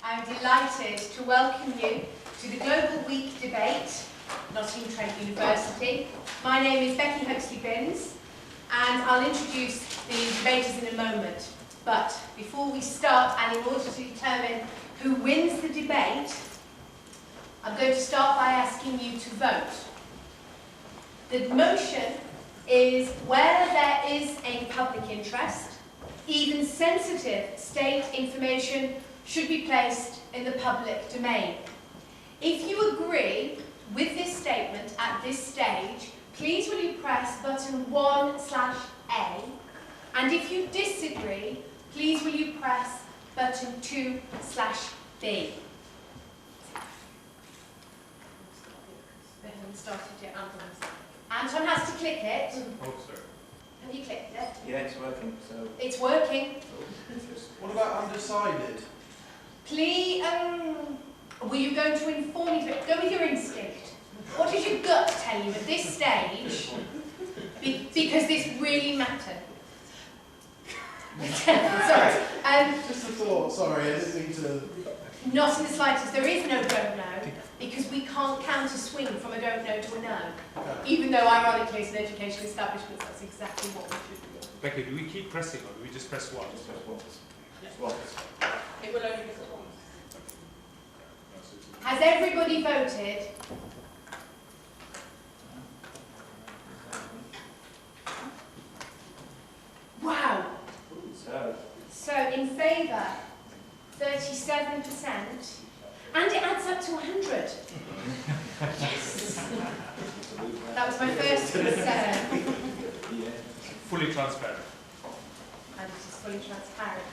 I'm delighted to welcome you to the Global Week debate, Nottingham Trent University. My name is Becky Huxley-Binns, and I'll introduce the debaters in a moment. But before we start, and in order to determine who wins the debate, I'm going to start by asking you to vote. The motion is where there is a public interest, even sensitive state information should be placed in the public domain. If you agree with this statement at this stage, please will you press button 1/A, and if you disagree, please will you press button 2/B. We haven't started yet, Anton has to click it. Oh, sorry. Have you clicked it? Yeah, it's working, so... It's working. What about undecided? Please, were you going to inform me? Go with your instinct. What does your gut tell you at this stage? Because this really matters. Sorry. Just a thought, sorry, I didn't mean to... Not in the slightest. There is no don't know, because we can't counter swing from a don't know to a no. Even though, ironically, as an education establishment, that's exactly what we should do. Becky, do we keep pressing or do we just press once? Just press once. Just once. It will only be for once. Has everybody voted? Wow. So in favour, 37%, and it adds up to 100. Yes. That was my first concern. Fully transparent. And it is fully transparent.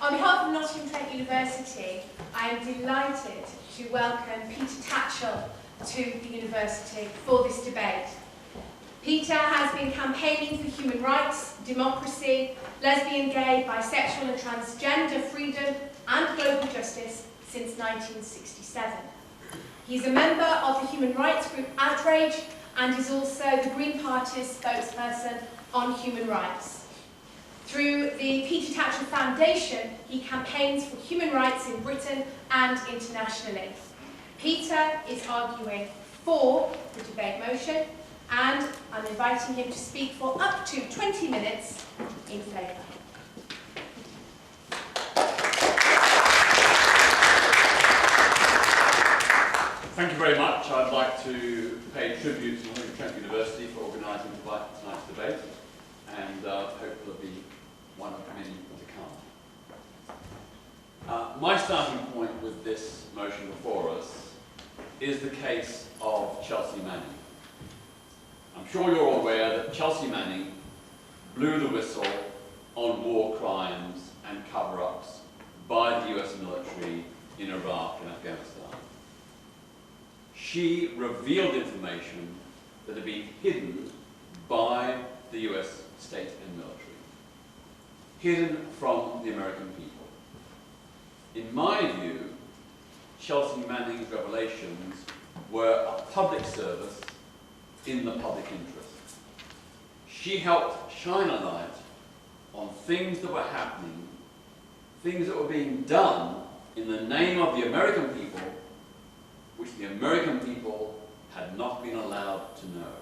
On behalf of Nottingham Trent University, I am delighted to welcome Peter Tatchell to the university for this debate. Peter has been campaigning for human rights, democracy, lesbian, gay, bisexual and transgender freedom and global justice since 1967. He is a member of the human rights group Outrage and is also the Green Party's spokesperson on human rights. Through the Peter Tatchell Foundation, he campaigns for human rights in Britain and internationally. Peter is arguing for the debate motion, and I'm inviting him to speak for up to 20 minutes in favour. Thank you very much. I'd like to pay tribute to Nottingham Trent University for organising tonight's debate, and hope there'll be one of many to come. My starting point with this motion before us is the case of Chelsea Manning. I'm sure you're all aware that Chelsea Manning blew the whistle on war crimes and cover-ups by the US military in Iraq and Afghanistan. She revealed information that had been hidden by the US state and military, hidden from the American people. In my view, Chelsea Manning's revelations were a public service in the public interest. She helped shine a light on things that were happening, things that were being done in the name of the American people, which the American people had not been allowed to know.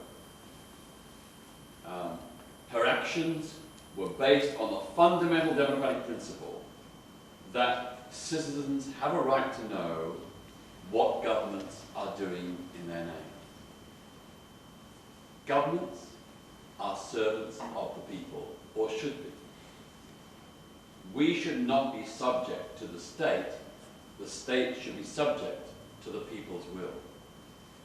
Her actions were based on the fundamental democratic principle that citizens have a right to know what governments are doing in their name. Governments are servants of the people, or should be. We should not be subject to the state should be subject to the people's will.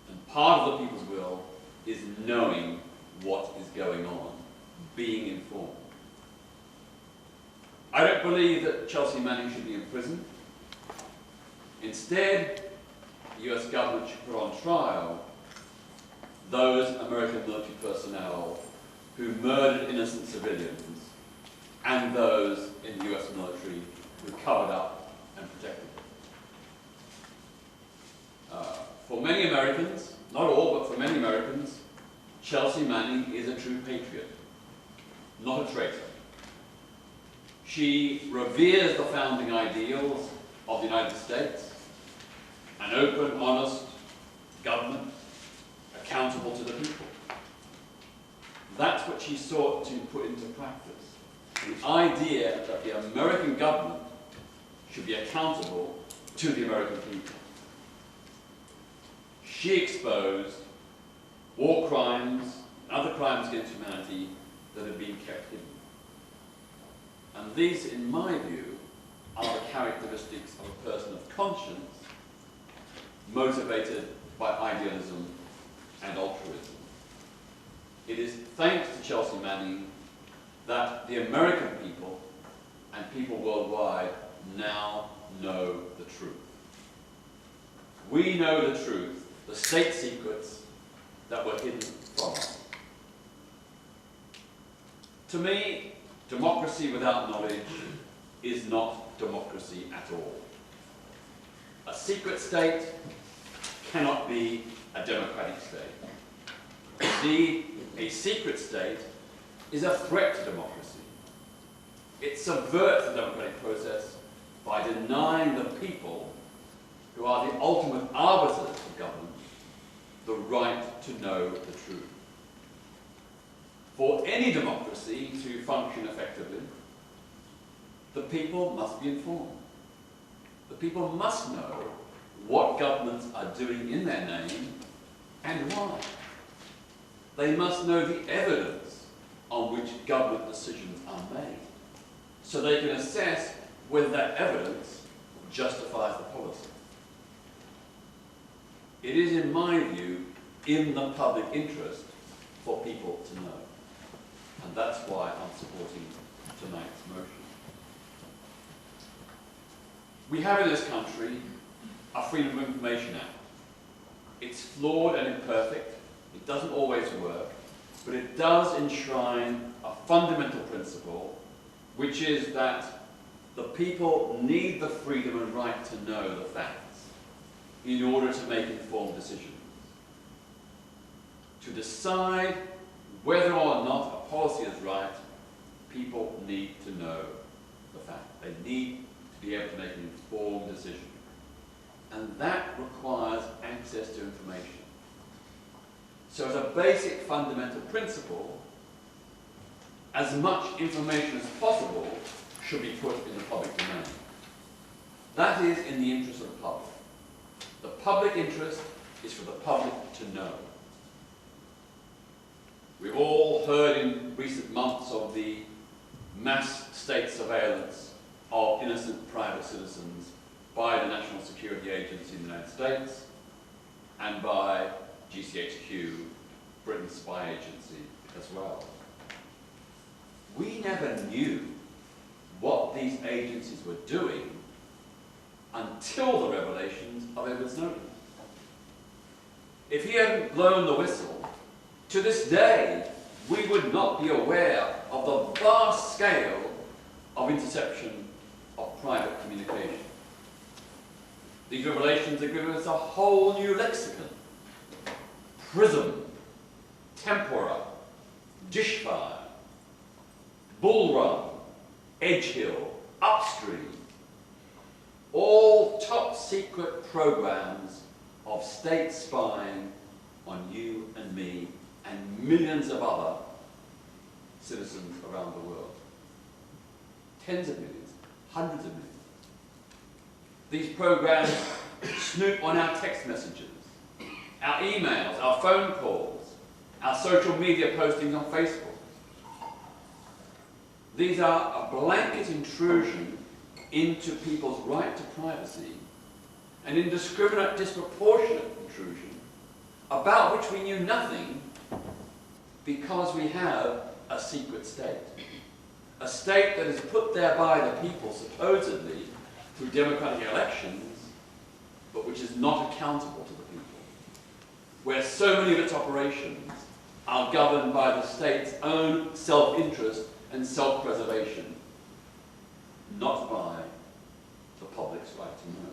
And part of the people's will is knowing what is going on, being informed. I don't believe that Chelsea Manning should be in prison. Instead, the US government should put on trial those American military personnel who murdered innocent civilians and those in the US military who covered up and protected them. For many Americans, not all, but for many Americans, Chelsea Manning is a true patriot, not a traitor. She She reveres the founding ideals of the United States, an open, honest government accountable to the people. That's what she sought to put into practice. The idea that the American government should be accountable to the American people. She exposed war crimes and other crimes against humanity that had been kept hidden. And these, in my view, are the characteristics of a person of conscience, motivated by idealism and altruism. It is thanks to Chelsea Manning that the American people and people worldwide now know the truth. We know the truth, the state secrets that were hidden from us. To me, democracy without knowledge is not democracy at all. A secret state cannot be a democratic state. Indeed, a secret state is a threat to democracy. It subverts the democratic process by denying the people, who are the ultimate arbiters of government, the right to know the truth. For any democracy to function effectively, the people must be informed. The people must know what governments are doing in their name and why. They must know the evidence on which government decisions are made, so they can assess whether that evidence justifies the policy. It is, in my view, in the public interest for people to know. And that's why I'm supporting tonight's motion. We have in this country a Freedom of Information Act. It's flawed and imperfect. It doesn't always work, but it does enshrine a fundamental principle, which is that the people need the freedom and right to know the facts in order to make informed decisions. To decide whether or not a policy is right, people need to know the fact. They need to be able to make an informed decision. And that requires access to information. So as a basic fundamental principle, as much information as possible should be put in the public domain. That is in the interest of the public. The public interest is for the public to know. We've all heard in recent months of the mass state surveillance of innocent private citizens by the National Security Agency in the United States and by GCHQ, Britain's spy agency, as well. We never knew what these agencies were doing until the revelations of Edward Snowden. If he hadn't blown the whistle, to this day, we would not be aware of the vast scale of interception of private communication. These revelations have given us a whole new lexicon. Prism, tempora, dishfire, bull run, Edgehill, upstream, all top secret programs of state spying on you and me and millions of other citizens around the world. Tens of millions, hundreds of millions. These programs snoop on our text messages, our emails, our phone calls, our social media postings on Facebook. These are a blanket intrusion into people's right to privacy, an indiscriminate, disproportionate intrusion about which we knew nothing because we have a secret state. A state that is put there by the people, supposedly, through democratic elections, but which is not accountable to the people. Where so many of its operations are governed by the state's own self-interest and self-preservation, not by the public's right to know.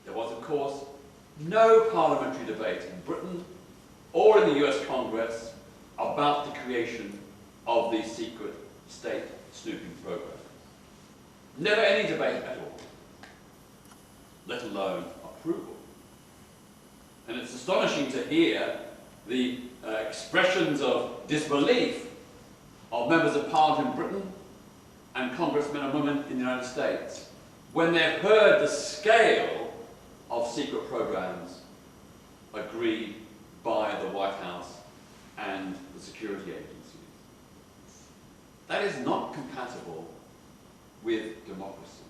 There was, of course, no parliamentary debate in Britain or in the US Congress about the creation of these secret state snooping programs. Never any debate at all, let alone approval. And it's astonishing to hear the expressions of disbelief of members of Parliament in Britain and congressmen and women in the United States when they've heard the scale of secret programs agreed by the White House and the security agencies. That is not compatible with democracy.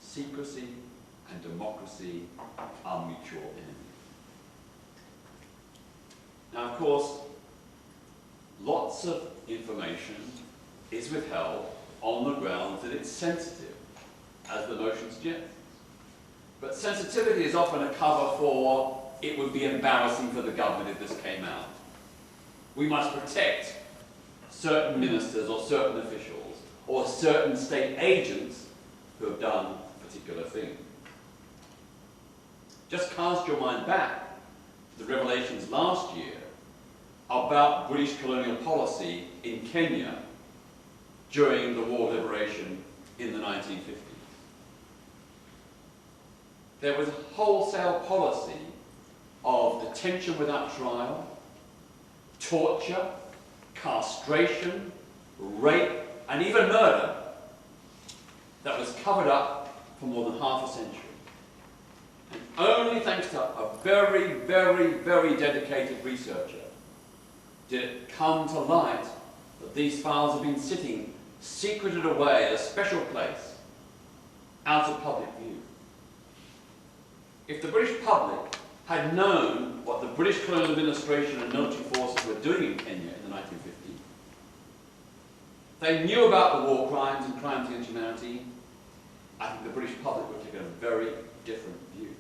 Secrecy and democracy are mutual enemies. Now, of course, lots of information is withheld on the grounds that it's sensitive, as the motion suggests. But sensitivity is often a cover for it would be embarrassing for the government if this came out. We must protect certain ministers or certain officials or certain state agents who have done a particular thing. Just cast your mind back to the revelations last year about British colonial policy in Kenya during the War of Liberation in the 1950s. There was a wholesale policy of detention without trial, torture, castration, rape, and even murder that was covered up for more than half a century. And only thanks to a very, very, very dedicated researcher did it come to light that these files have been sitting secreted away at a special place out of public view. If the British public had known what the British colonial administration and military forces were doing in Kenya in the 1950s, they knew about the war crimes and crimes against humanity, I think the British public would have taken a very different view.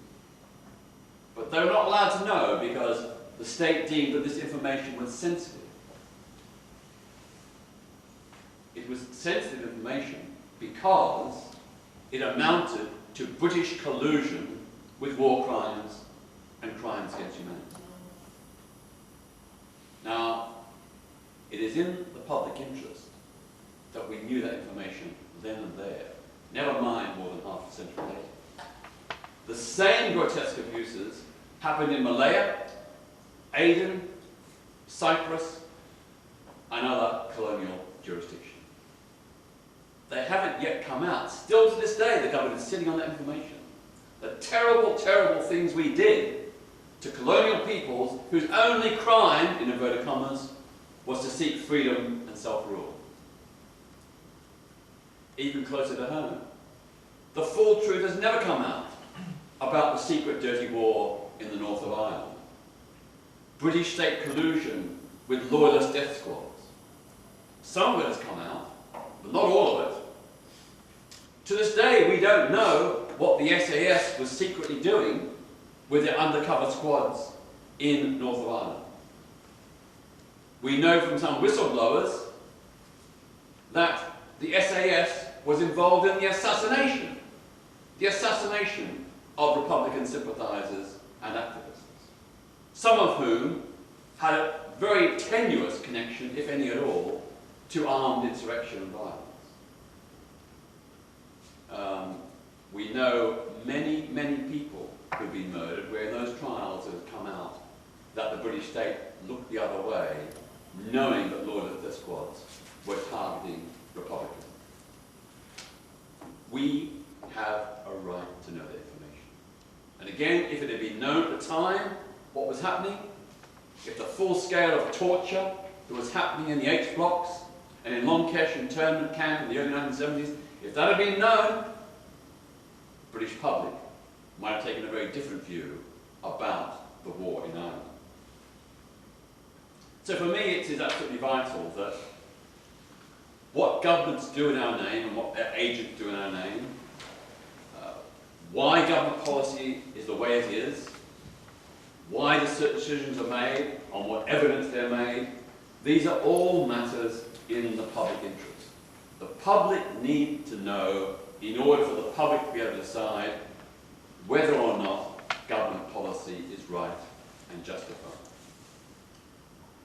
But they were not allowed to know because the state deemed that this information was sensitive. It was sensitive information because it amounted to British collusion with war crimes and crimes against humanity. Now, it is in the public interest that we knew that information then and there, never mind more than half a century later. The same grotesque abuses happened in Malaya, Aden, Cyprus, and other colonial jurisdictions. They haven't yet come out. Still to this day, the government is sitting on that information. The terrible, terrible things we did to colonial peoples whose only crime, in inverted commas, was to seek freedom and self-rule. Even closer to home, the full truth has never come out about the secret dirty war in the north of Ireland. British state collusion with loyalist death squads. Some of it has come out, but not all of it. To this day, we don't know what the SAS was secretly doing with their undercover squads in North of Ireland. We know from some whistleblowers that the SAS was involved in the assassination of Republican sympathisers and activists, some of whom had a very tenuous connection, if any at all, to armed insurrection and violence. We know many, many people who've been murdered where in those trials it has come out that the British state looked the other way, knowing that loyalist death squads were targeting Republicans. We have a right to know that information. And again, if it had been known at the time what was happening, if the full scale of torture that was happening in the H blocks and in Longkesh internment camp in the early 1970s, if that had been known, the British public might have taken a very different view about the war in Ireland. So for me, it is absolutely vital that what governments do in our name and what their agents do in our name, why government policy is the way it is, why the decisions are made, on what evidence they're made, these are all matters in the public interest. The public need to know in order for the public to be able to decide whether or not government policy is right and justified.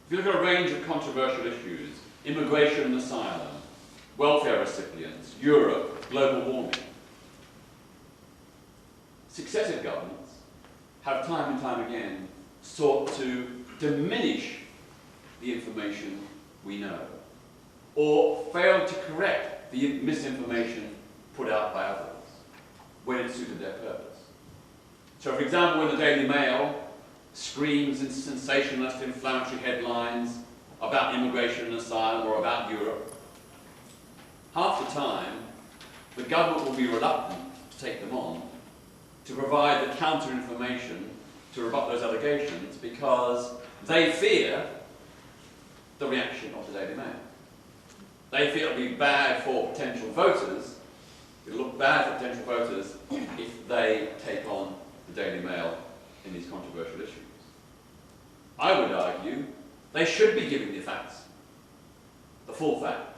If you look at a range of controversial issues, immigration and asylum, welfare recipients, Europe, global warming. Successive governments have time and time again sought to diminish the information we know, or failed to correct the misinformation put out by others when it suited their purpose. So, for example, when the Daily Mail screams in sensationalist inflammatory headlines about immigration and asylum or about Europe, half the time the government will be reluctant to take them on, to provide the counter-information to rebut those allegations, because they fear the reaction of the Daily Mail. They feel it'll be bad for potential voters, it'll look bad for potential voters if they take on the Daily Mail in these controversial issues. I would argue they should be giving the facts, the full facts,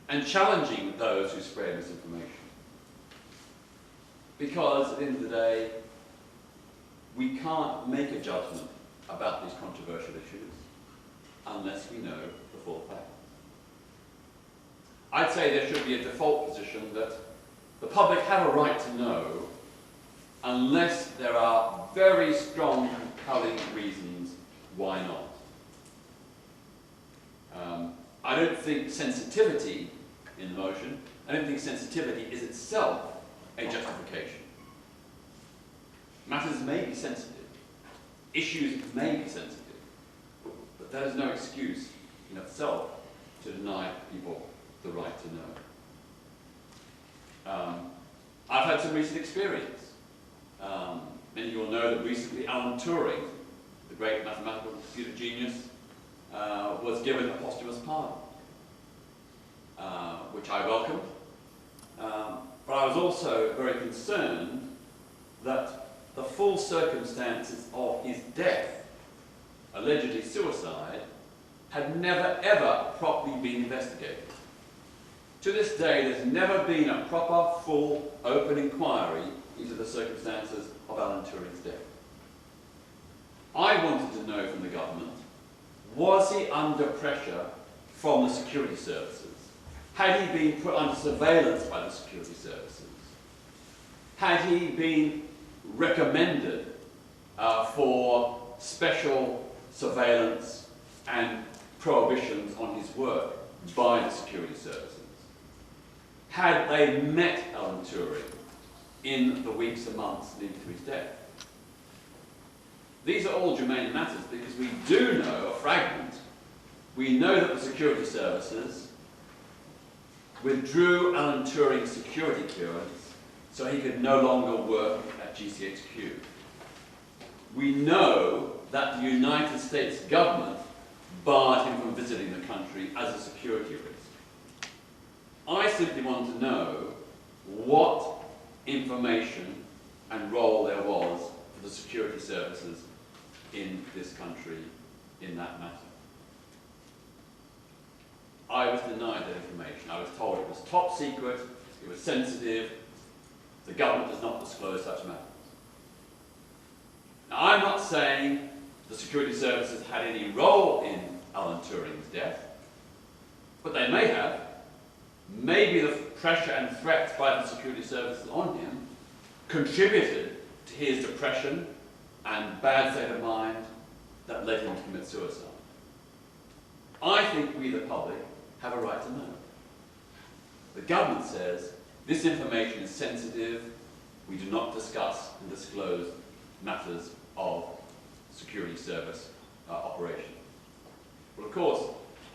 and challenging those who spread misinformation. Because at the end of the day, we can't make a judgment about these controversial issues unless we know the full facts. I'd say there should be a default position that the public have a right to know unless there are very strong, compelling reasons why not. I don't think sensitivity in the motion, I don't think sensitivity is itself a justification. Matters may be sensitive, issues may be sensitive, but that is no excuse in itself to deny people the right to know. I've had some recent experience. Many of you will know that recently Alan Turing, the great mathematical computer genius, was given a posthumous pardon, which I welcomed. But I was also very concerned that the full circumstances of his death, allegedly suicide, had never ever properly been investigated. To this day, there's never been a proper, full, open inquiry into the circumstances of Alan Turing's death. I wanted to know from the government, was he under pressure from the security services? Had he been put under surveillance by the security services? Had he been recommended for special surveillance and prohibitions on his work by the security services? Had they met Alan Turing in the weeks and months leading to his death? These are all germane matters because we do know a fragment. We know that the security services withdrew Alan Turing's security clearance so he could no longer work at GCHQ. We know that the United States government barred him from visiting the country as a security risk. I simply want to know what information and role there was for the security services in this country in that matter. I was denied that information. I was told it was top secret, it was sensitive, the government does not disclose such matters. Now, I'm not saying the security services had any role in Alan Turing's death, but they may have. Maybe the pressure and threats by the security services on him contributed to his depression and bad state of mind that led him to commit suicide. I think we, the public, have a right to know. The government says this information is sensitive, we do not discuss and disclose matters of security service operation. Well, of course,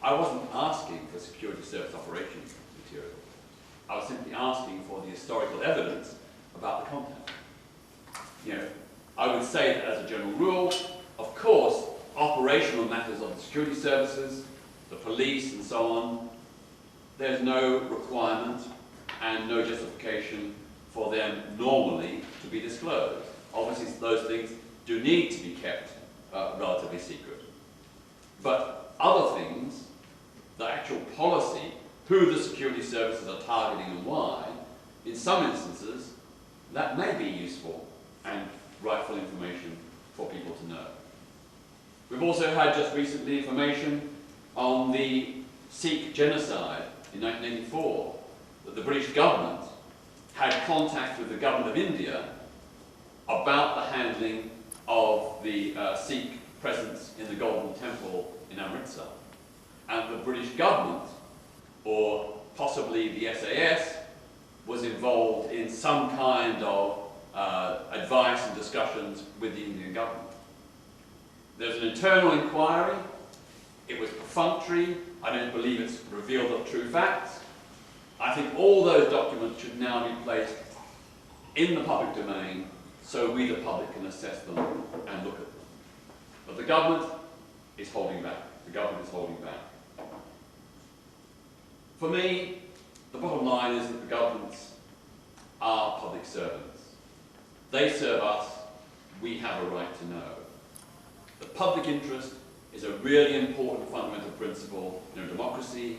I wasn't asking for security service operations material. I was simply asking for the historical evidence about the content. You know, I would say that as a general rule, of course, operational matters of the security services, the police and so on, there's no requirement and no justification for them normally to be disclosed. Obviously, those things do need to be kept relatively secret. But other things, the actual policy, who the security services are targeting and why, in some instances, that may be useful and rightful information for people to know. We've also had just recently information on the Sikh genocide in 1984 that the British government had contact with the government of India about the handling of the Sikh presence in the Golden Temple in Amritsar. And the British government, or possibly the SAS, was involved in some kind of advice and discussions with the Indian government. There's an internal inquiry. It was perfunctory. I don't believe it's revealed the true facts. I think all those documents should now be placed in the public domain so we, the public, can assess them and look at them. But the government is holding back. The government is holding back. For me, the bottom line is that the governments are public servants. They serve us. We have a right to know. The public interest is a really important fundamental principle in a democracy.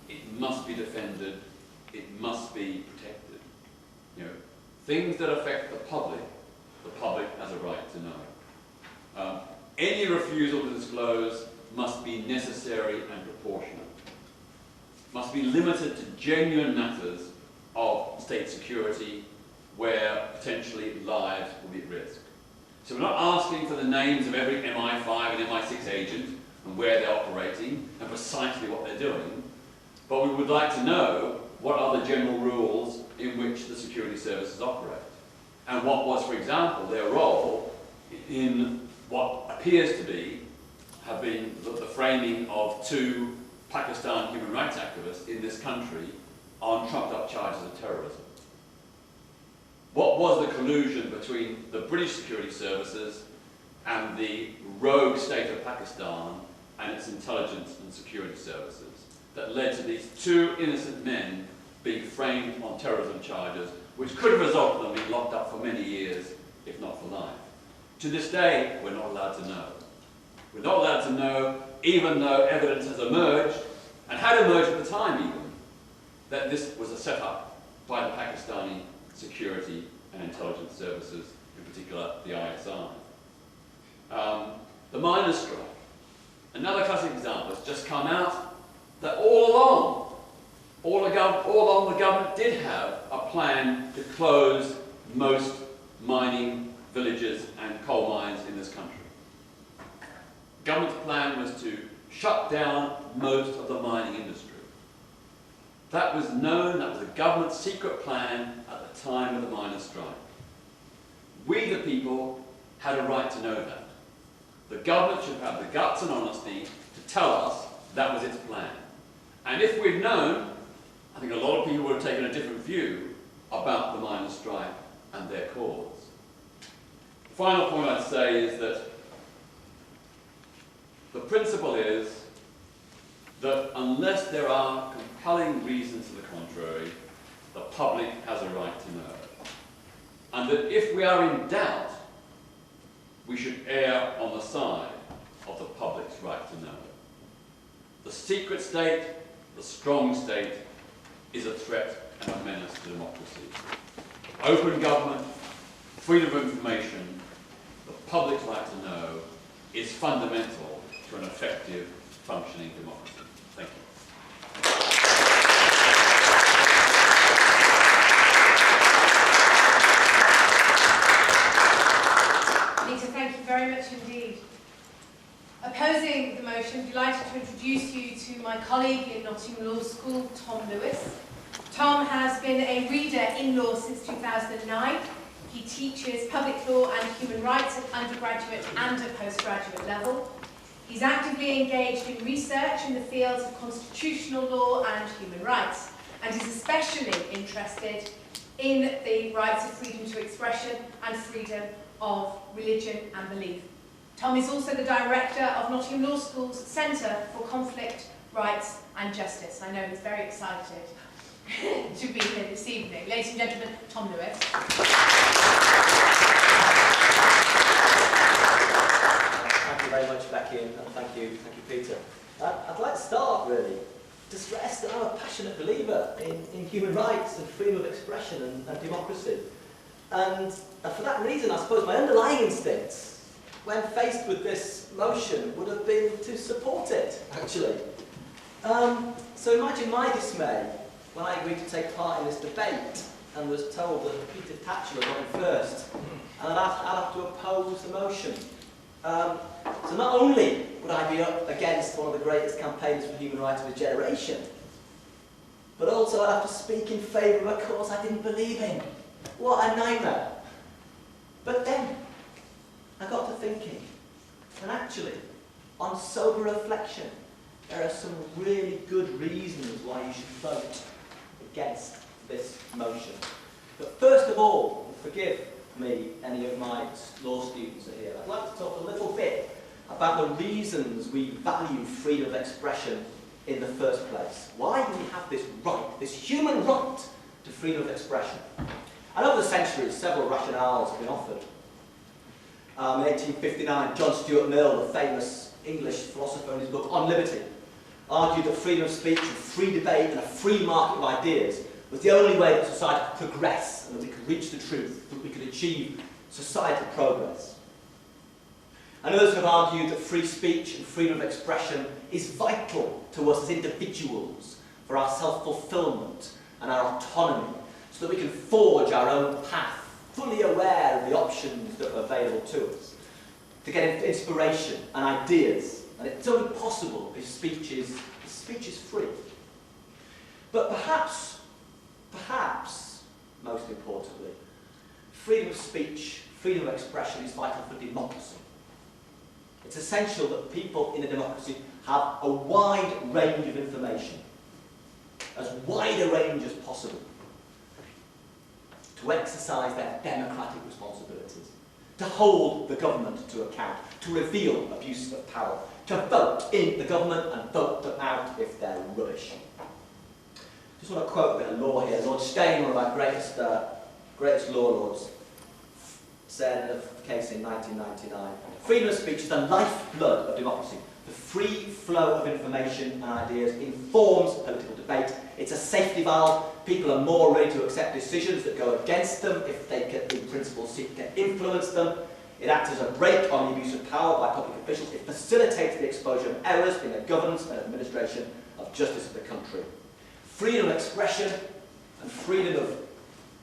It must be defended. It must be protected. Things that affect the public has a right to know. Any refusal to disclose must be necessary and proportionate. Must be limited to genuine matters of state security where potentially lives will be at risk. So we're not asking for the names of every MI5 and MI6 agent and where they're operating and precisely what they're doing, but we would like to know what are the general rules in which the security services operate, and what was, for example, their role in what appears to have been the framing of 2 Pakistan human rights activists in this country on trumped-up charges of terrorism. What was the collusion between the British security services and the rogue state of Pakistan and its intelligence and security services that led to these 2 innocent men being framed on terrorism charges, which could have resulted in them being locked up for many years, if not for life? To this day, we're not allowed to know. We're not allowed to know, even though evidence has emerged, and had emerged at the time even, that this was a setup by the Pakistani security and intelligence services, in particular the ISI. The miners' strike, another classic example, has just come out that all along the government did have a plan to close most mining villages and coal mines in this country. The government's plan was to shut down most of the mining industry. That was known, that was a government secret plan at the time of the miners' strike. We, the people, had a right to know that. The government should have the guts and honesty to tell us that was its plan. And if we'd known, I think a lot of people would have taken a different view about the miners' strike and their cause. The final point I'd say is that the principle is that unless there are compelling reasons to the contrary, the public has a right to know. And that if we are in doubt, we should err on the side of the public's right to know. The secret state, the strong state, is a threat and a menace to democracy. Open government, freedom of information, the public's right to know is fundamental to an effective, functioning democracy. Thank you. Peter, thank you very much indeed. Opposing the motion, I'm delighted to introduce you to my colleague in Nottingham Law School, Tom Lewis. Tom has been a reader in law since 2009. He teaches public law and human rights at undergraduate and at postgraduate level. He's actively engaged in research in the fields of constitutional law and human rights, and is especially interested in the rights of freedom to expression and freedom of religion and belief. Tom is also the director of Nottingham Law School's Centre for Conflict, Rights and Justice. I know he's very excited to be here this evening. Ladies and gentlemen, Tom Lewis. Thank you very much, Becky, and thank you, Peter. I'd like to start, really, to stress that I'm a passionate believer in human rights and freedom of expression and democracy. And for that reason, I suppose my underlying instincts, when faced with this motion, would have been to support it, actually. So imagine my dismay when I agreed to take part in this debate and was told that Peter Tatchell had got in first, and I'd have to oppose the motion. So not only would I be up against one of the greatest campaigners for human rights of his generation, but also I'd have to speak in favour of a cause I didn't believe in. What a nightmare. But then I got to thinking, and actually, on sober reflection, there are some really good reasons why you should vote against this motion. But first of all, forgive me, any of my law students are here, I'd like to talk a little bit about the reasons we value freedom of expression in the first place. Why do we have this right, this human right to freedom of expression? And over the centuries, several rationales have been offered. In 1859, John Stuart Mill, the famous English philosopher, in his book On Liberty, argued that freedom of speech and free debate and a free market of ideas was the only way that society could progress and that we could reach the truth, that we could achieve societal progress. And others have argued that free speech and freedom of expression is vital to us as individuals for our self-fulfillment and our autonomy, so that we can forge our own path, fully aware of the options that are available to us, to get inspiration and ideas. And it's only possible if speech is free. But perhaps, most importantly, freedom of speech, freedom of expression is vital for democracy. It's essential that people in a democracy have a wide range of information, as wide a range as possible, to exercise their democratic responsibilities, to hold the government to account, to reveal abuse of power, to vote in the government and vote them out if they're rubbish. Just want to quote a bit of law here. Lord Steyn, one of our greatest law lords, said in a case in 1999, freedom of speech is the lifeblood of democracy. The free flow of information and ideas informs political debate. It's a safety valve. People are more ready to accept decisions that go against them if they can, in principle, seek to influence them. It acts as a brake on the abuse of power by public officials. It facilitates the exposure of errors in the governance and administration of justice of the country. Freedom of expression and freedom of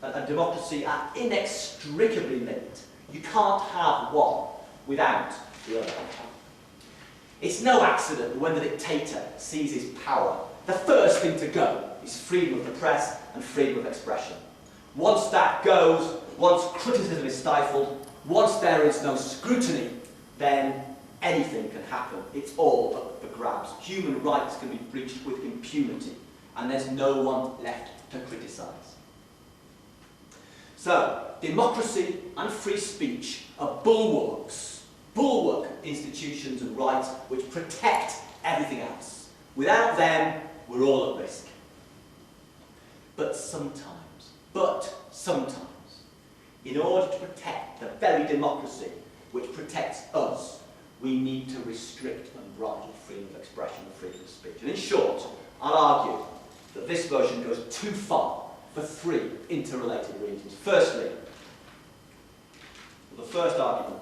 and democracy are inextricably linked. You can't have one without the other. It's no accident that when the dictator seizes power, the first thing to go is freedom of the press and freedom of expression. Once that goes, once criticism is stifled, once there is no scrutiny, then anything can happen. It's all up for grabs. Human rights can be breached with impunity, and there's no one left to criticise. So, democracy and free speech are bulwark institutions and rights which protect everything else. Without them, we're all at risk. But sometimes, in order to protect the very democracy which protects us, we need to restrict and bridle freedom of expression and freedom of speech. And in short, I'll argue that this version goes too far for three interrelated reasons. Firstly, the first argument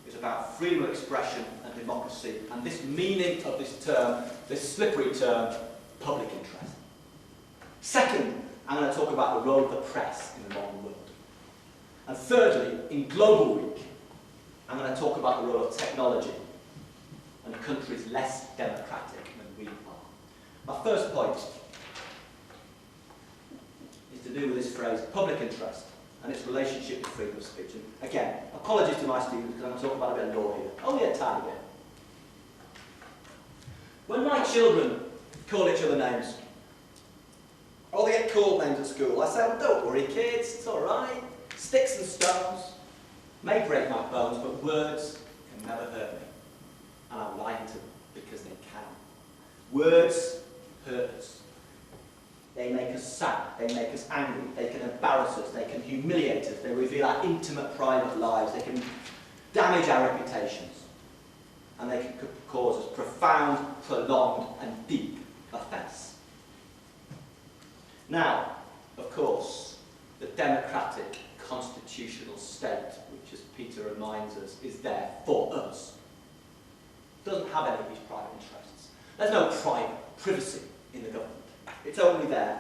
is about freedom of expression and democracy, and this meaning of this term, this slippery term, public interest. Second, I'm going to talk about the role of the press in the modern world. And thirdly, in Global Week, I'm going to talk about the role of technology and countries less democratic than we are. My first point is to do with this phrase, public interest, and its relationship to freedom of speech. And again, apologies to my students because I'm going to talk about a bit of law here. Only a tiny bit. When my children call each other names, or they get called names at school, I say, well, don't worry kids, it's alright. Sticks and stones may break my bones, but words can never hurt me. And I'm lying to them because they can. Words hurt us. They make us sad, they make us angry, they can embarrass us, they can humiliate us, they reveal our intimate private lives, they can damage our reputations, and they can cause us profound, prolonged and deep offence. Now, of course, the democratic constitutional state, which as Peter reminds us, is there for us, doesn't have any of these private interests. There's no private privacy in the government. It's only there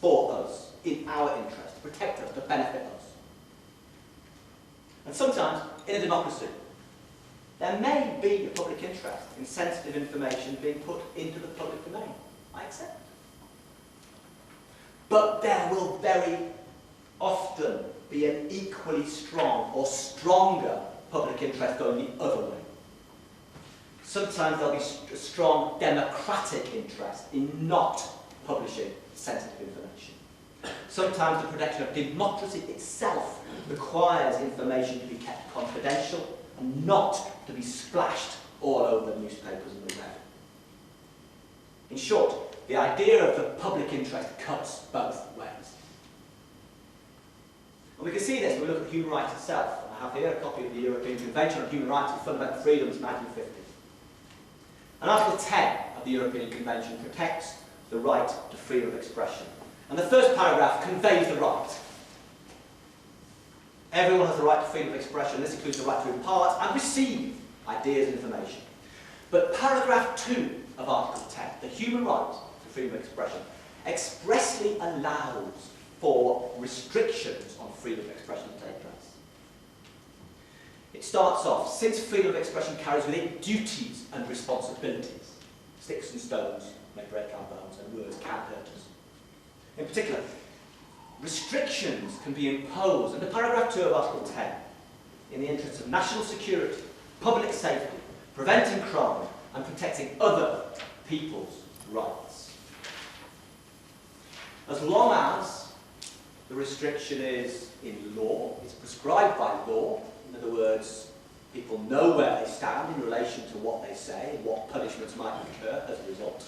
for us, in our interest, to protect us, to benefit us. And sometimes, in a democracy, there may be a public interest in sensitive information being put into the public domain. I accept. But there will very often be an equally strong or stronger public interest going the other way. Sometimes there'll be a strong democratic interest in not publishing sensitive information. Sometimes the protection of democracy itself requires information to be kept confidential and not to be splashed all over the newspapers and the web. In short, the idea of the public interest cuts both ways. And we can see this when we look at human rights itself. I have here a copy of the European Convention on Human Rights and Fundamental Freedoms, 1950. And Article 10 of the European Convention protects the right to freedom of expression. And the first paragraph conveys the right. Everyone has the right to freedom of expression. This includes the right to impart and receive ideas and information. But paragraph 2 of Article 10, the human right to freedom of expression, expressly allows for restrictions on freedom of expression to take place. It starts off, since freedom of expression carries with it duties and responsibilities, sticks and stones may break our bones and words can hurt us. In particular, restrictions can be imposed under paragraph 2 of Article 10 in the interests of national security, public safety, preventing crime and protecting other people's rights. As long as the restriction is in law, it's prescribed by law, in other words, people know where they stand in relation to what they say and what punishments might occur as a result.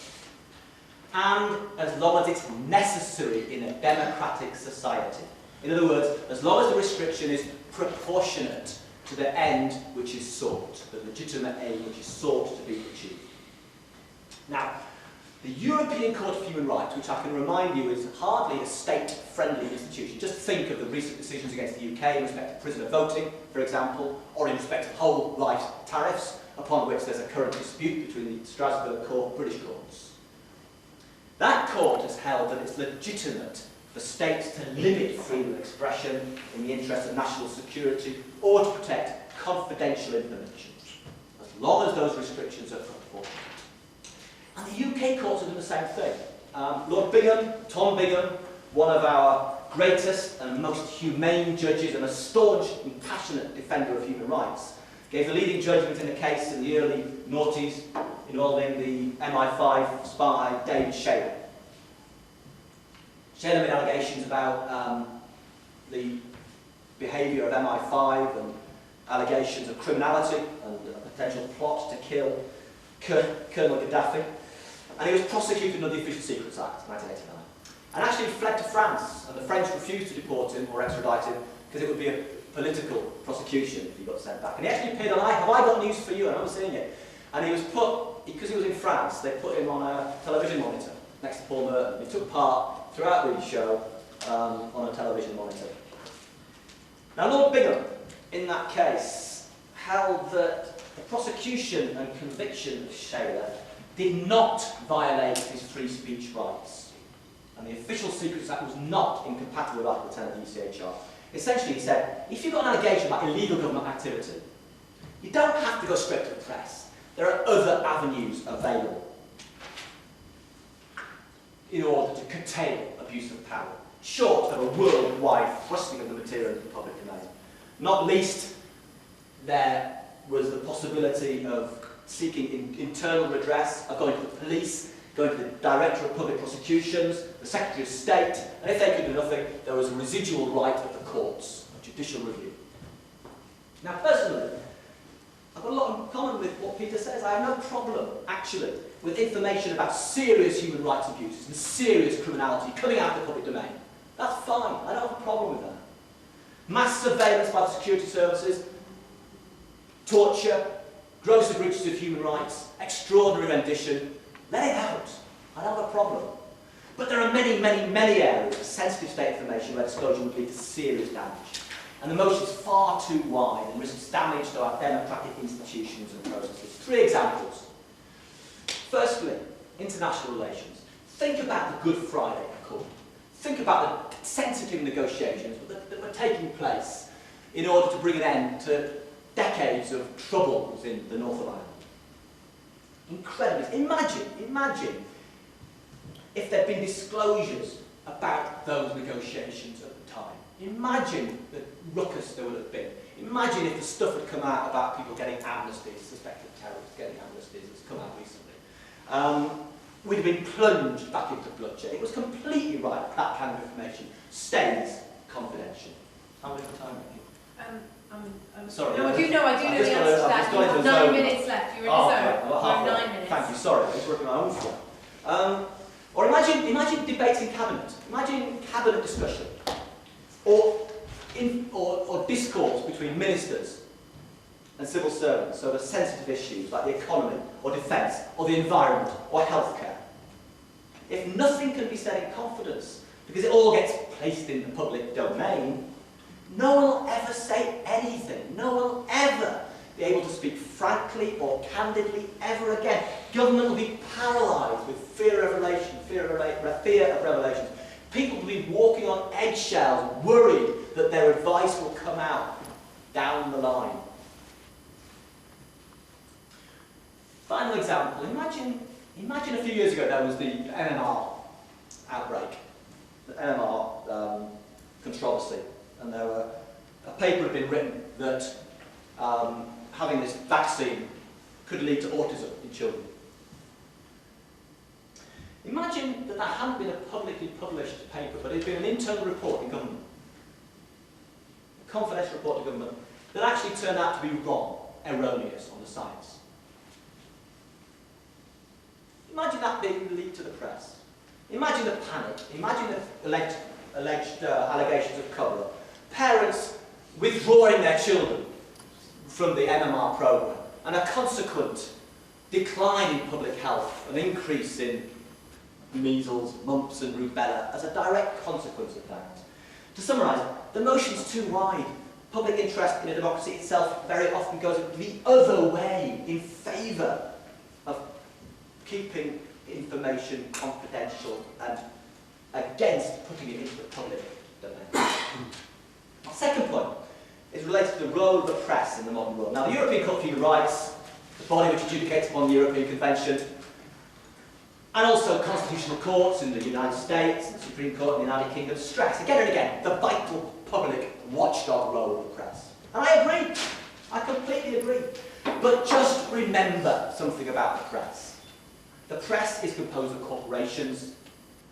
And as long as it's necessary in a democratic society. In other words, as long as the restriction is proportionate to the end which is sought, the legitimate aim which is sought to be achieved. Now, the European Court of Human Rights, which I can remind you is hardly a state-friendly institution. Just think of the recent decisions against the UK in respect of prisoner voting, for example, or in respect of whole life tariffs, upon which there's a current dispute between the Strasbourg Court and British courts. That court has held that it's legitimate for states to limit freedom of expression in the interest of national security or to protect confidential information, as long as those restrictions are proportionate. And the UK courts have done the same thing. Lord Bingham, Tom Bingham, one of our greatest and most humane judges and a staunch and passionate defender of human rights, gave the leading judgment in a case in the early noughties involving the MI5 spy David Shayler. Shayler made allegations about the behaviour of MI5 and allegations of criminality and a potential plot to kill Colonel Gaddafi. And he was prosecuted under the Official Secrets Act, 1989. And actually fled to France, and the French refused to deport him or extradite him because it would be a political prosecution if he got sent back. And he actually appeared on Have I Got News for You? And I was seeing it. And he was put, because he was in France, they put him on a television monitor next to Paul Merton. He took part throughout the show on a television monitor. Now, Lord Bingham, in that case, held that the prosecution and conviction of Shayler did not violate his free speech rights. And the Official Secrets Act was not incompatible with Article 10 of the ECHR. Essentially, he said, if you've got an allegation about illegal government activity, you don't have to go straight to the press. There are other avenues available in order to curtail abuse of power, short of a worldwide thrusting of the material into the public domain. Not least, there was the possibility of seeking internal redress, of going to the police, going to the Director of Public Prosecutions, the Secretary of State, and if they could do nothing, there was a residual right of the courts, of judicial review. Now, personally, I've got a lot in common with what Peter says. I have no problem, actually, with information about serious human rights abuses and serious criminality coming out of the public domain. That's fine. I don't have a problem with that. Mass surveillance by the security services, torture, gross breaches of human rights, extraordinary rendition, let it out. I don't have a problem. But there are many, many, many areas of sensitive state information where disclosure would lead to serious damage. And the motion is far too wide and risks damage to our democratic institutions and processes. 3 examples. Firstly, international relations. Think about the Good Friday Accord. Think about the sensitive negotiations that were taking place in order to bring an end to decades of troubles in the north of Ireland. Incredible. Imagine if there'd been disclosures about those negotiations at the time. Imagine the ruckus there would have been. Imagine if the stuff had come out about people getting amnesties, suspected terrorists getting amnesties, that's come out recently. We'd have been plunged back into bloodshed. It was completely right that kind of information stays confidential. How much time have you? Sorry. No, I do know the answer to that. You have 9 minutes left. You're in the zone. You have 9 minutes. Thank you. Sorry, I was working my own flow. Or imagine debates in cabinet. Imagine cabinet discussion, or discourse between ministers and civil servants over sensitive issues like the economy, or defence, or the environment, or healthcare. If nothing can be said in confidence, because it all gets placed in the public domain, no one will ever say anything. No one will ever be able to speak frankly or candidly ever again. Government will be paralysed with fear of revelation, fear of revelations. People will be walking on eggshells, worried that their advice will come out down the line. Final example, imagine a few years ago there was the NMR outbreak, the NMR controversy, and a paper had been written that having this vaccine could lead to autism in children. Imagine that hadn't been a publicly published paper, but it had been an internal report in government, a confidential report to government, that actually turned out to be wrong, erroneous on the science. Imagine that being leaked to the press. Imagine the panic. Imagine the alleged allegations of cover-up. Parents withdrawing their children from the MMR programme, and a consequent decline in public health, an increase in measles, mumps and rubella as a direct consequence of that. To summarise, the motion's too wide. Public interest in a democracy itself very often goes the other way in favour of keeping information confidential and against putting it into the public domain. My second point is related to the role of the press in the modern world. Now, the European Court of Human Rights, the body which adjudicates upon the European Convention, and also constitutional courts in the United States, the Supreme Court in the United Kingdom, stress again and again the vital public watchdog role of the press. And I agree. I completely agree. But just remember something about the press. The press is composed of corporations,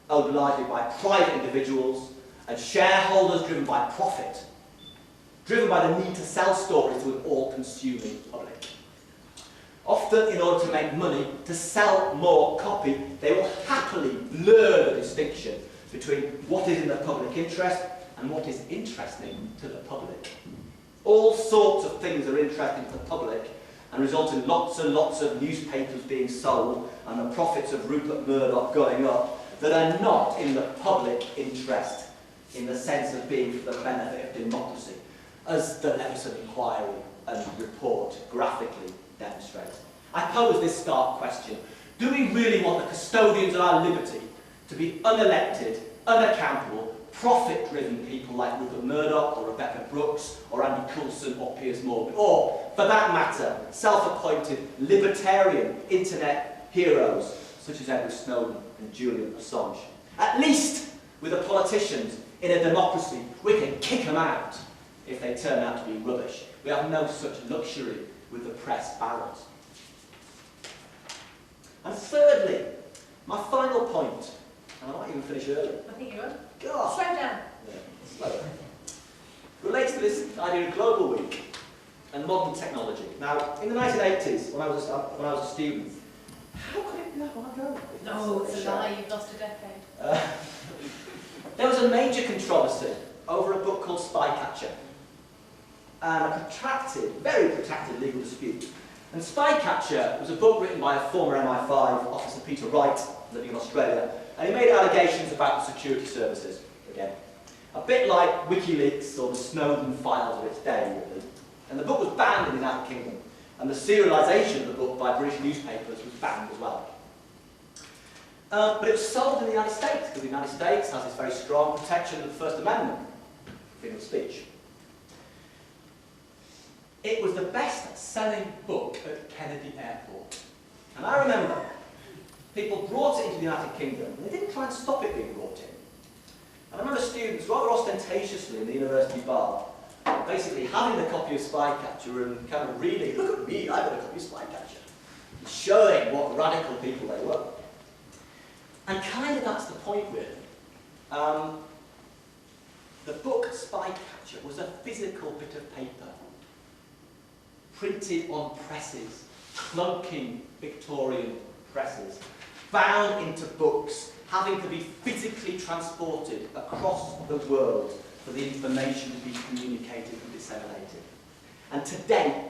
owned largely by private individuals, and shareholders driven by profit, driven by the need to sell stories to an all-consuming public. Often, in order to make money, to sell more copy, they will happily blur the distinction between what is in the public interest and what is interesting to the public. All sorts of things are interesting to the public and result in lots and lots of newspapers being sold and the profits of Rupert Murdoch going up that are not in the public interest in the sense of being for the benefit of democracy, as the Leveson Inquiry and report graphically demonstrates. I pose this stark question: do we really want the custodians of our liberty to be unelected, unaccountable, profit-driven people like Rupert Murdoch or Rebecca Brooks or Andy Coulson or Piers Morgan, or, for that matter, self-appointed libertarian internet heroes such as Edward Snowden and Julian Assange? At least with the politicians in a democracy, we can kick them out if they turn out to be rubbish. We have no such luxury with the press barons. And thirdly, my final point, and I might even finish early. I think you will. God. Slow down. Yeah, slow down. Relates to this idea of Global Week and modern technology. Now, in the 1980s, when I was a student, how could it let one go? No, it's a lie. You've lost a decade. There was a major controversy over a book called Spycatcher, and a protracted, very protracted legal dispute. And Spycatcher was a book written by a former MI5 officer, Peter Wright, living in Australia, and he made allegations about the security services, again. A bit like WikiLeaks or the Snowden files of its day, really. And the book was banned in the United Kingdom, and the serialisation of the book by British newspapers was banned as well. But it was sold in the United States, because the United States has this very strong protection of the First Amendment, freedom of speech. It was the best-selling book at Kennedy Airport. And I remember people brought it into the United Kingdom, and they didn't try and stop it being brought in. And I remember students, rather ostentatiously in the university bar, basically having a copy of Spycatcher and kind of reading, look at me, I've got a copy of Spycatcher, showing what radical people they were. And kind of that's the point, really. The book Spycatcher was a physical bit of paper, printed on presses, clunking Victorian presses, bound into books, having to be physically transported across the world for the information to be communicated and disseminated. And today,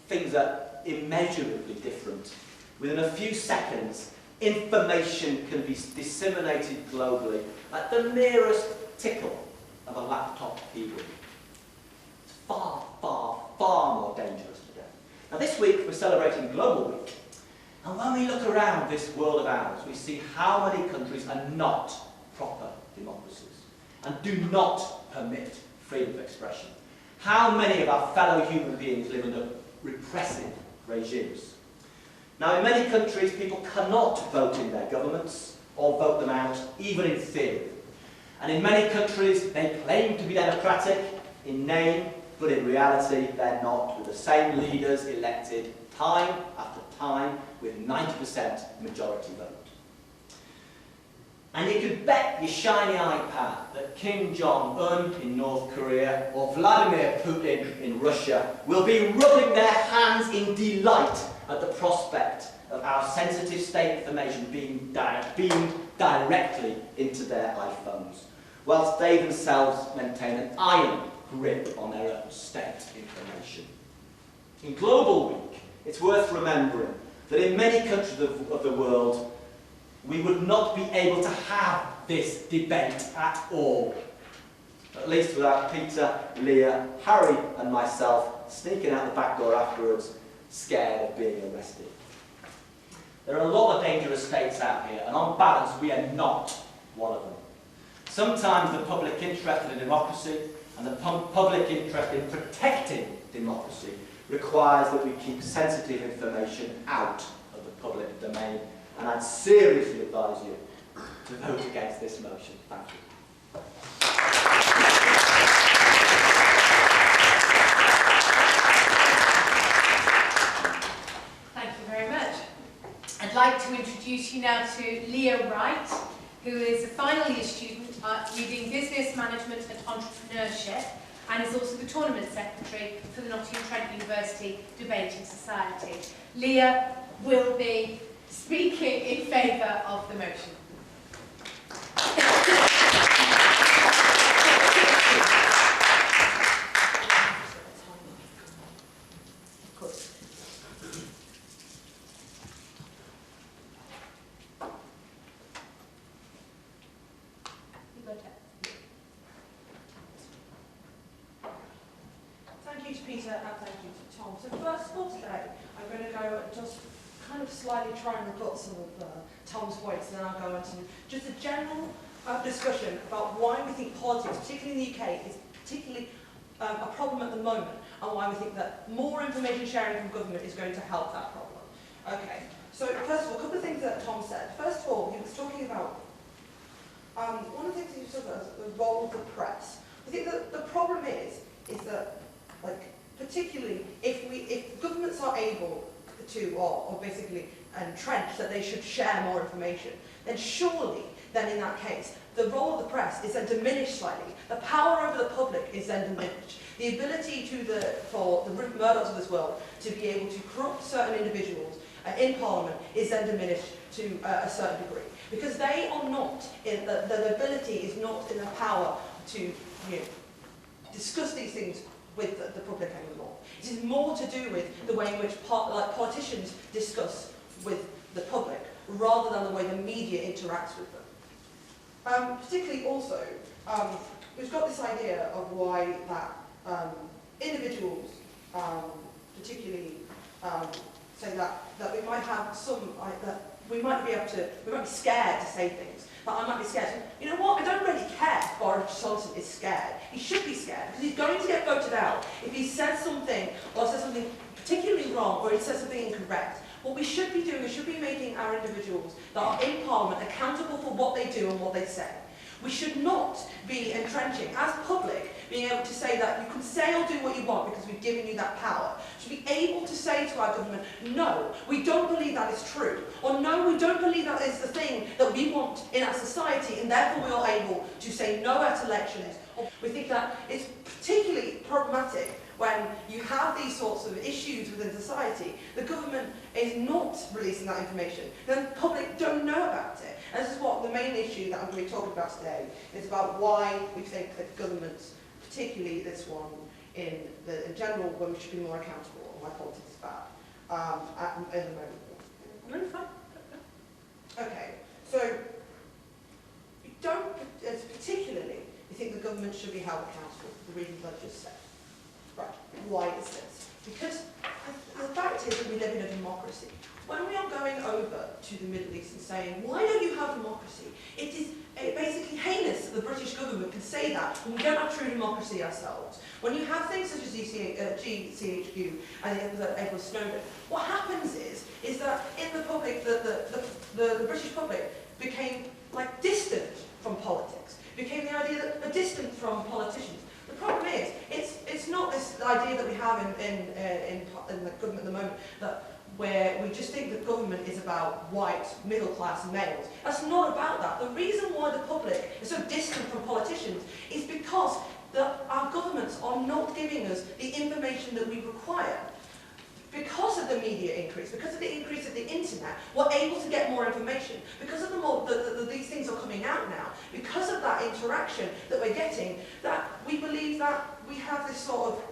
things are immeasurably different. Within a few seconds, information can be disseminated globally at the merest tickle of a laptop keyboard. It's far, far, far more dangerous today. Now this week we're celebrating Global Week. And when we look around this world of ours, we see how many countries are not proper democracies and do not permit freedom of expression. How many of our fellow human beings live under repressive regimes. Now, in many countries, people cannot vote in their governments or vote them out, even in theory. And in many countries, they claim to be democratic in name, but in reality, they're not, with the same leaders elected time after time with 90% majority vote. And you can bet your shiny iPad that Kim Jong-un in North Korea or Vladimir Putin in Russia will be rubbing their hands in delight at the prospect of our sensitive state information being beamed directly into their iPhones, whilst they themselves maintain an iron grip on their own state information. In Global Week, it's worth remembering that in many countries of the world, we would not be able to have this debate at all. At least without Peter, Leah, Harry and myself sneaking out the back door afterwards, scared of being arrested. There are a lot of dangerous states out here, and on balance, we are not one of them. Sometimes the public interest in democracy and the public interest in protecting democracy requires that we keep sensitive information out of the public domain, and I'd seriously advise you to vote against this motion. Thank you. Thank you very much. I'd like to introduce you now to Leah Wright, who is a final year student reading Business Management and Entrepreneurship, and is also the Tournament Secretary for the Nottingham Trent University Debating Society. Leah will be speaking in favour of the motion. Thank you to Peter and thank you to Tom. So first of all today, I'm going to go and just kind of slightly try and rebut some of Tom's points, and then I'll go into just a general discussion about why we think politics, particularly in the UK, is particularly a problem at the moment, and why we think that more information sharing from government is going to help that problem. Okay, so first of all, a couple of things that Tom said. First of all, he was talking about, one of the things he was talking about is the role of the press. I think that the problem is that, like, particularly if governments are able to, or basically entrench that they should share more information, then surely, then in that case, the role of the press is then diminished slightly. The power over the public is then diminished. The ability for the Rupert Murdochs of this world to be able to corrupt certain individuals in Parliament is then diminished to a certain degree. Because they are not, the ability is not in the power to discuss these things with the public anymore. It is more to do with the way in which politicians discuss with the public, rather than the way the media interacts with them. Particularly also, we've got this idea of why that individuals, particularly say that we might have some, that we might be scared to say things. But I might be scared. You know what? I don't really care if Boris Johnson is scared. He should be scared because he's going to get voted out if he says something or says something particularly wrong or he says something incorrect. What we should be doing is should be making our individuals that are in Parliament accountable for what they do and what they say. We should not be entrenching, as public, being able to say that you can say or do what you want because we've given you that power. Should be able to say to our government, no, we don't believe that is true. Or no, we don't believe that is the thing that we want in our society, and therefore we are able to say no at elections. We think that it's particularly problematic when you have these sorts of issues within society. The government is not releasing that information. Then the public don't know about it. And this is what the main issue that I'm going to be talking about today is about why we think that governments, particularly this one, in general, when we should be more accountable, and why politics is bad in the moment. Really fine. Okay, so we don't, particularly, we think the government should be held accountable for the reasons I've just said. Right, why is this? Because the fact is that we live in a democracy. When we are going over to the Middle East and saying, why don't you have democracy? It is basically heinous that the British government can say that when we don't have true democracy ourselves. When you have things such as GCHQ and Edward Snowden, what happens is that in the public, the British public became like distant from politics, became the idea that they're distant from politicians. The problem is, it's not this idea that we have in the government at the moment that where we just think that government is about white, middle-class males. That's not about that. The reason why the public is so distant from politicians is because our governments are not giving us the information that we require. Because of the media increase, because of the increase of the internet, we're able to get more information. Because of the more these things are coming out now, because of that interaction that we're getting, that we believe that we have this sort of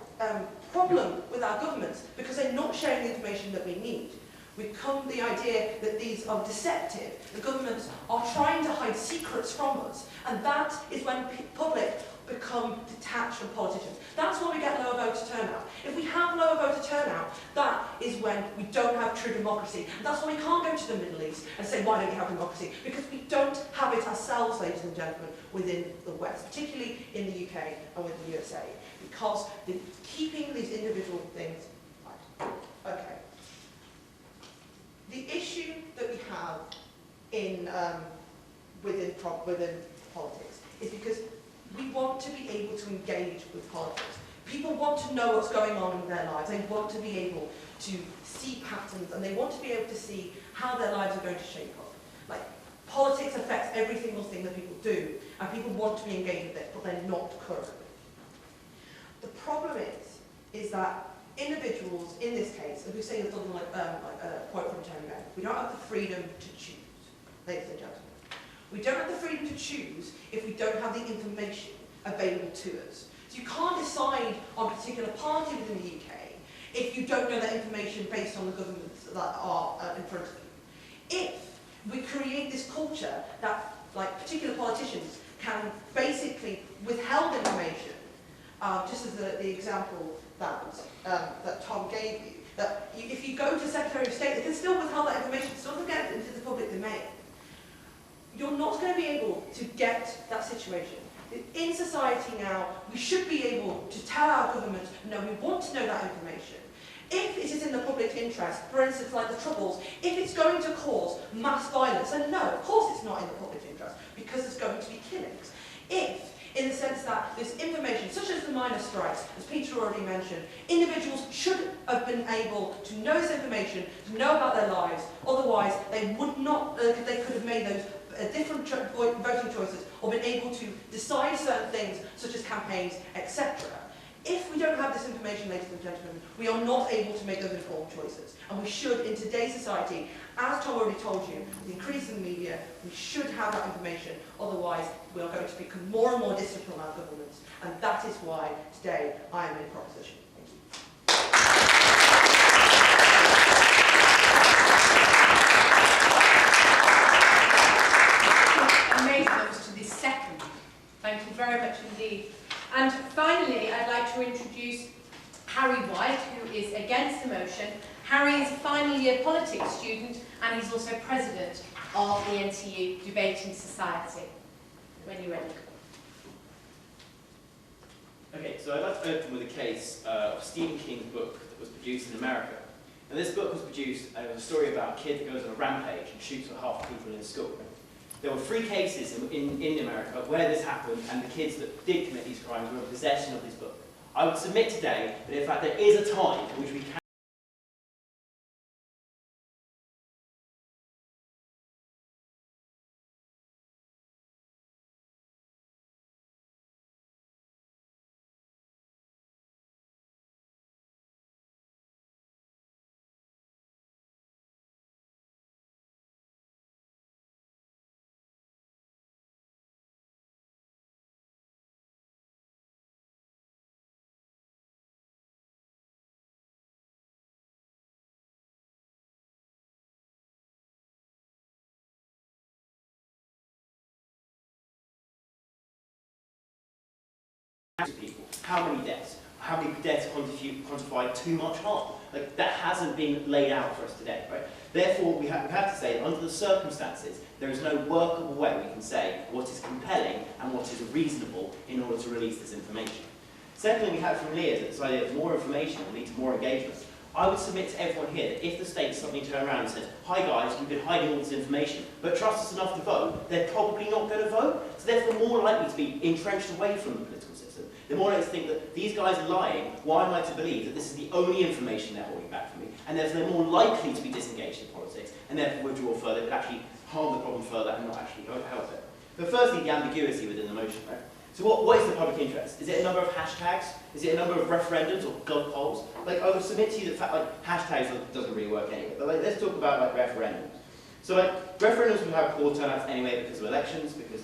problem with our governments because they're not sharing the information that we need. We come the idea that these are deceptive. The governments are trying to hide secrets from us, and that is when public become detached from politicians. That's when we get lower voter turnout. If we have lower voter turnout, that is when we don't have true democracy. And that's why we can't go to the Middle East and say, why don't you have democracy? Because we don't have it ourselves, ladies and gentlemen, within the West, particularly in the UK and with the USA. Because keeping these individual things right. Okay. The issue that we have in within politics is because we want to be able to engage with politics. People want to know what's going on in their lives. They want to be able to see patterns, and they want to be able to see how their lives are going to shape up. Like, politics affects every single thing that people do, and people want to be engaged with it, but they're not currently. The problem is that individuals, in this case, and we're saying something like a quote from Tony Benn, we don't have the freedom to choose, ladies and gentlemen. We don't have the freedom to choose if we don't have the information available to us. So you can't decide on a particular party within the UK if you don't know that information based on the governments that are in front of you. If we create this culture that, like, particular politicians can basically withheld information, just as the example that Tom gave you, that if you go to Secretary of State, they can still withhold that information, still doesn't get into the public domain. You're not going to be able to get that situation. In society now, we should be able to tell our government, no, we want to know that information. If it is in the public interest, for instance, like the Troubles, if it's going to cause mass violence, then no, of course it's not in the public interest, because there's going to be killings. If, in the sense that this information, such as the miners' strikes, as Peter already mentioned, individuals should have been able to know this information, to know about their lives, otherwise they would not, they could have made those different voting choices or been able to decide certain things such as campaigns, etc. If we don't have this information, ladies and gentlemen, we are not able to make those informed choices. And we should, in today's society, as Tom already told you, with the increase in the media, we should have that information. Otherwise, we are going to become more and more distant from our governments. And that is why today I am in proposition. Thank you. Amazement to this second. Thank you very much indeed. And finally, I'd like to introduce Harry White, who is against the motion. Harry is a final year politics student and he's also president of the NTU Debating Society. When you're ready. Okay, so I'd like to open with a case of Stephen King's book that was produced in America. And this book was produced, it was a story about a kid that goes on a rampage and shoots at half the people in his school. There were 3 cases in America where this happened, and the kids that did commit these crimes were in possession of this book. I would submit today that in fact there is a time in which we can people. How many deaths? How many deaths quantify too much harm? Like, that hasn't been laid out for us today, right? Therefore, we have to say that under the circumstances, there is no workable way we can say what is compelling and what is reasonable in order to release this information. Secondly, we have from Leah that this idea of more information will lead to more engagement. I would submit to everyone here that if the state suddenly turned around and said, "Hi guys, we've been hiding all this information, but trust us enough to vote," they're probably not going to vote. So therefore more likely to be entrenched away from the political system. They're more likely to think that these guys are lying, why am I to believe that this is the only information they're holding back from me? And therefore they're more likely to be disengaged in politics, and therefore withdraw further, but actually harm the problem further and not actually help it. But firstly, the ambiguity within the motion, right? So what is the public interest? Is it a number of hashtags? Is it a number of referendums or gov polls? Like, I would submit to you that hashtags doesn't really work anyway. But like, let's talk about like referendums. So like, referendums will have poor turnouts anyway because of elections, because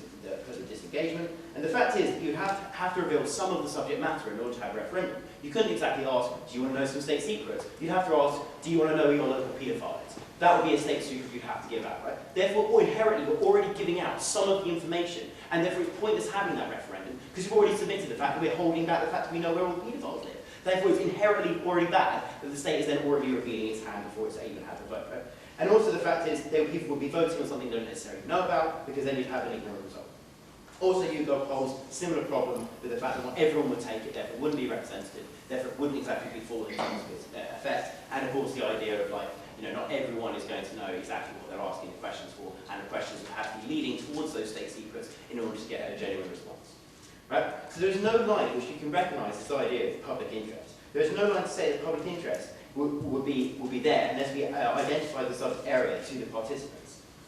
of disengagement. And the fact is that you have to reveal some of the subject matter in order to have a referendum. You couldn't exactly ask, do you want to know some state secrets? You'd have to ask, do you want to know who your local paedophile is? That would be a state secret you'd have to give out, right? Therefore, inherently, you're already giving out some of the information, and therefore it's pointless having that referendum, because you've already submitted the fact that we're holding back the fact that we know where all the paedophiles live. Therefore, it's inherently already bad that the state is then already revealing its hand before it's even had a vote, right? And also the fact is that people would be voting on something they don't necessarily know about, because then you'd have an ignorant result. Also, YouGov polls, similar problem with the fact that not everyone would take it, therefore it wouldn't be representative, therefore it wouldn't exactly be full in terms of its effect, and of course the idea of like, you know, not everyone is going to know exactly what they're asking the questions for, and the questions would have to be leading towards those state secrets in order to get a genuine response. Right? So there's no line in which you can recognise this idea of public interest. There's no line to say that public interest would be there unless we identify the subject area to the participants.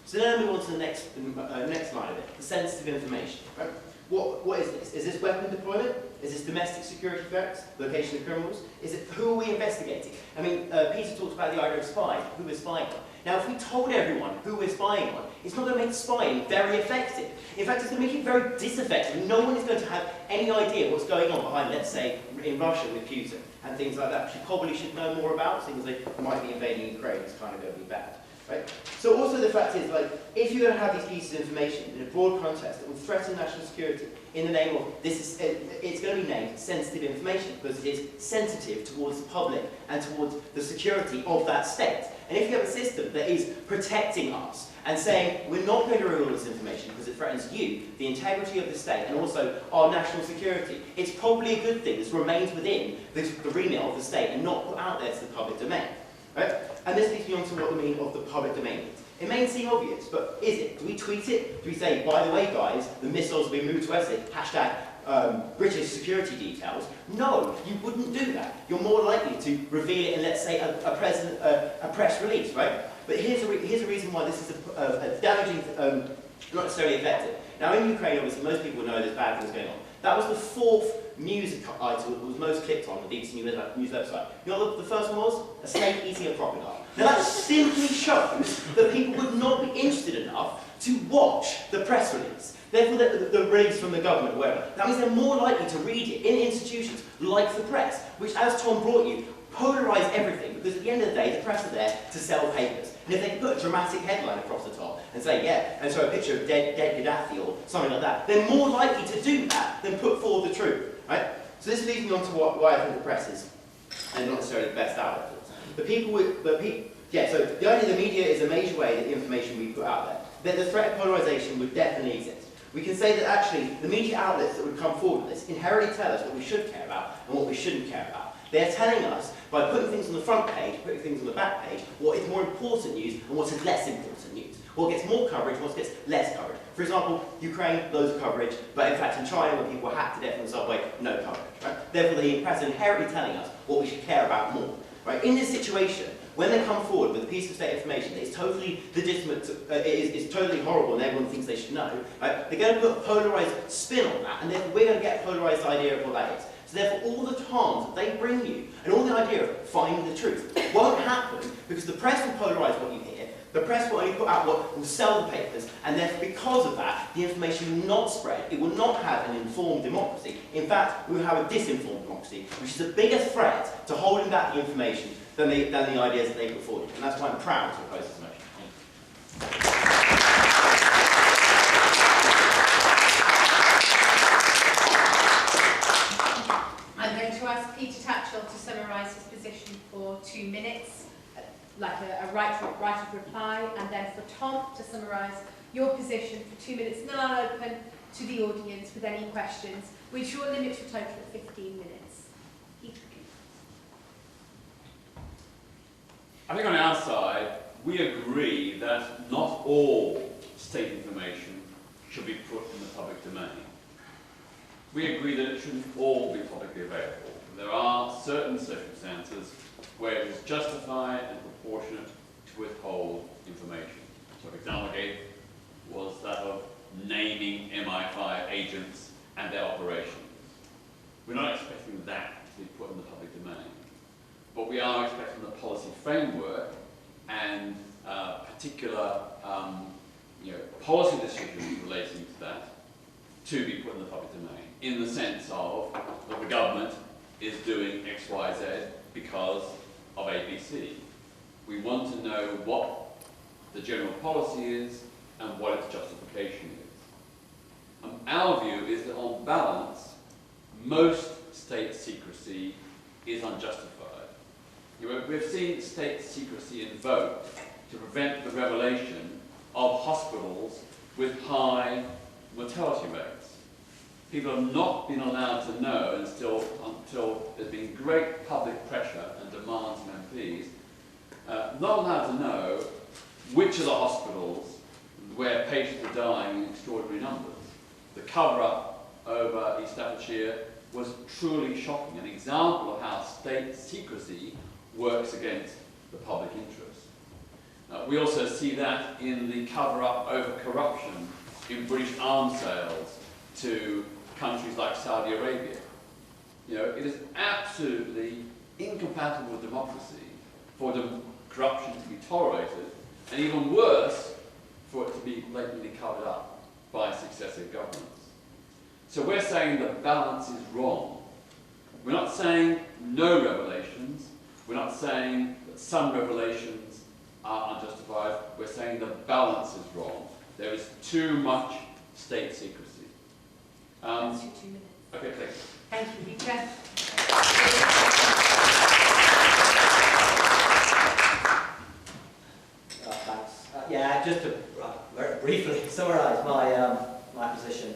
So then I move on to the next line of it, the sensitive information. Right? What is this? Is this weapon deployment? Is this domestic security threats? Location of criminals? Is it who are we investigating? I mean, Peter talked about the idea of spying, who we're spying on. Now, if we told everyone who we're spying on, it's not going to make spying very effective. In fact, it's going to make it very disineffective. No one is going to have any idea what's going on behind, let's say, in Russia with Putin and things like that, which you probably should know more about, since they might be invading Ukraine. It's kind of going to be bad. Right? So also the fact is, like, if you're going to have these pieces of information in a broad context that will threaten national security in the name of this, it's going to be named sensitive information because it is sensitive towards the public and towards the security of that state. And if you have a system that is protecting us and saying we're not going to reveal this information because it threatens you, the integrity of the state, and also our national security, it's probably a good thing. This remains within the remit of the state and not put out there to the public domain. Right? And this leads me on to what the meaning of the public domain is. It may seem obvious, but is it? Do we tweet it? Do we say, by the way, guys, the missiles have been moved to Essex, hashtag British security details? No, you wouldn't do that. You're more likely to reveal it in, let's say, a press release, right? But here's a reason why this is a damaging, not necessarily effective. Now, in Ukraine, obviously, most people know there's bad things going on. That was the 4th news item that was most clicked on the BBC News website. You know what the first one was? A snake eating a crocodile. Now that simply shows that people would not be interested enough to watch the press release. Therefore, the release from the government or whatever. That means they're more likely to read it in institutions like the press, which, as Tom brought you, polarise everything, because at the end of the day, the press are there to sell papers. And if they put a dramatic headline across the top and say, yeah, and show a picture of dead Gaddafi or something like that, they're more likely to do that than put forward the truth, right? So this leads me on to why I think the press is and not necessarily the best outlet. So the idea the media is a major way that the information we put out there, that the threat of polarisation would definitely exist. We can say that actually the media outlets that would come forward with this inherently tell us what we should care about and what we shouldn't care about. They're telling us, by putting things on the front page, putting things on the back page, what is more important news and what is less important news. What gets more coverage, what gets less coverage. For example, Ukraine, loads of coverage, but in fact in China, when people were hacked to death on the subway, no coverage. Right? Therefore, the press is inherently telling us what we should care about more. Right? In this situation, when they come forward with a piece of state information that is totally legitimate, is totally horrible and everyone thinks they should know, right? They're going to put a polarised spin on that, and therefore we're going to get a polarised idea of what that is. So therefore all the harms that they bring you, and all the idea of finding the truth, won't happen because the press will polarise what you hear, the press will only put out what will sell the papers, and therefore because of that, the information will not spread. It will not have an informed democracy. In fact, we will have a disinformed democracy, which is a bigger threat to holding back the information than the ideas that they put forward. And that's why I'm proud to oppose this motion. I'm going to ask Peter Tatchell to summarise his position for 2 minutes, like a right of reply, and then for Tom to summarise your position for 2 minutes, and then I'll open to the audience with any questions, which will limit your total at 15 minutes. I think on our side, we agree that not all state information should be put in the public domain. We agree that it shouldn't all be publicly available. There are certain circumstances where it is justified and proportionate to withhold information. So the example I gave was that of naming MI5 agents and their operations. We're not expecting that to be put in the public domain. But we are expecting the policy framework and particular policy decisions relating to that to be put in the public domain, in the sense of that the government is doing X, Y, Z because of ABC. We want to know what the general policy is and what its justification is. Our view is that on balance, most state secrecy is unjustified. We've seen state secrecy invoked to prevent the revelation of hospitals with high mortality rates. People have not been allowed to know until there's been great public pressure and demands from MPs, not allowed to know which of the hospitals where patients are dying in extraordinary numbers. The cover-up over East Staffordshire was truly shocking, an example of how state secrecy works against the public interest. We also see that in the cover-up over corruption in British arms sales to countries like Saudi Arabia. It is absolutely incompatible with democracy for corruption to be tolerated, and even worse, for it to be blatantly covered up by successive governments. So we're saying the balance is wrong. We're not saying no revelations. We're not saying that some revelations are unjustified. We're saying the balance is wrong. There is too much state secrecy. That's your 2 minutes. Okay, thanks. Thank you, Peter. Thanks. Just to very briefly summarise my position.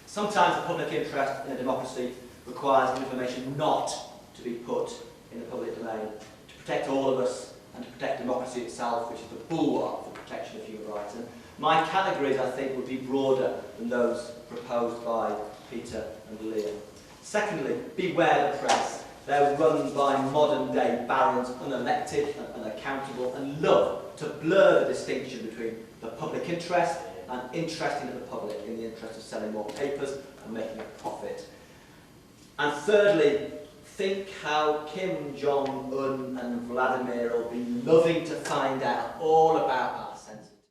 Sometimes the public interest in a democracy requires information not to be put in the public domain to protect all of us and to protect democracy itself, which is the bulwark for protection of human rights. And my categories, I think, would be broader than those proposed by Peter and Liam. Secondly, beware the press. They're run by modern-day barons, unelected and unaccountable, and love to blur the distinction between the public interest and interesting to the public in the interest of selling more papers and making a profit. And thirdly, think how Kim Jong-un and Vladimir will be loving to find out all about